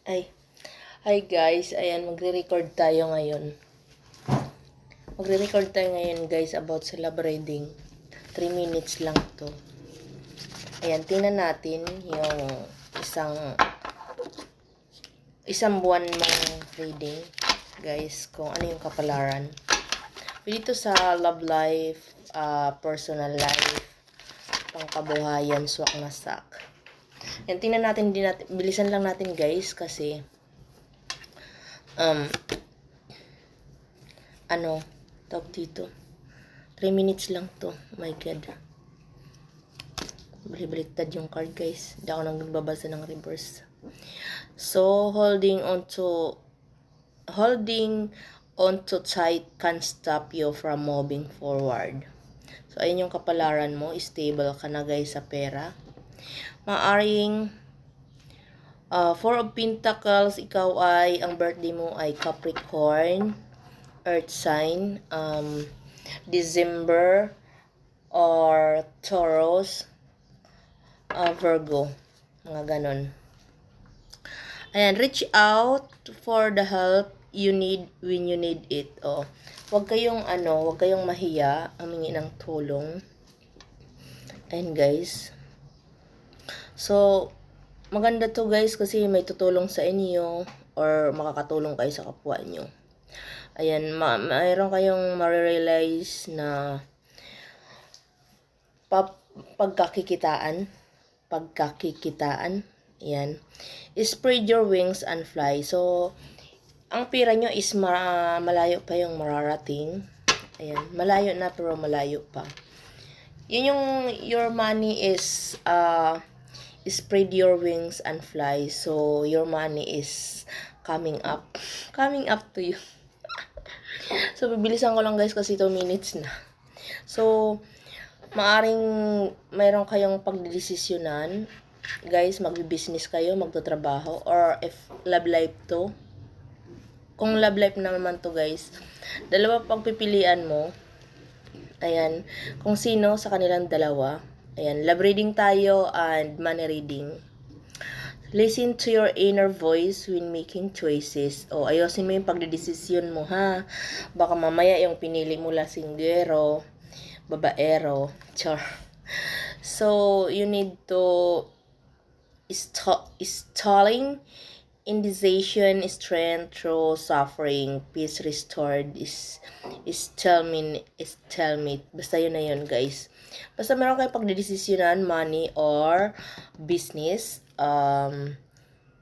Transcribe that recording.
Ay, hi guys, ayan, magre-record tayo ngayon. Magre-record tayo ngayon guys about sa lab reading. 3 minutes lang to. Ayan, tingnan natin yung isang buwan mong reading. Guys, kung ano yung kapalaran. Dito sa love life, personal life, pangkabuhayan, swak na sak. Yan, tingnan natin, bilisan lang natin guys kasi tawag dito 3 minutes lang to. Oh my god, baliktad yung card guys, hindi ako nagbabasa ng reverse. So holding on to tight can stop you from moving forward. So ayun yung kapalaran mo, stable ka na guys sa pera. Maaring Four of Pentacles, ikaw ang birthday mo ay Capricorn, Earth sign, December, or Taurus, Virgo, mga ganon. Ayan, reach out for the help you need when you need it. Huwag kayong mahiya, humingi ng tulong. Ayan guys. So, maganda to guys kasi may tutulong sa inyo or makakatulong kayo sa kapwa nyo. Ayan, mayroon kayong ma-realize na pagkakikitaan. Ayan. Spread your wings and fly. So, ang pira nyo is malayo pa yung mararating. Ayan, malayo na pero malayo pa. Yun yung your money is spread your wings and fly. So, your money is coming up to you. So, bibilisan ko lang guys kasi 2 minutes na. So, maaring mayroon kayong pagdedesisyonan. Guys, magbi-business kayo, magtatrabaho, or if love life to. Kung love life naman to guys, dalawa pagpipilian mo. Ayan, kung sino sa kanilang dalawa. Ayan, love reading tayo and money reading. Listen to your inner voice when making choices. Ayosin mo yung pagdedesisyon mo ha. Baka mamaya yung pinili mo lasinggero, babaero, char. So, you need to stalling, indecision, strength through suffering, peace restored, is stalemate. Basta yun na yun guys. Basta meron kayo pagdedesisyonan, money or business,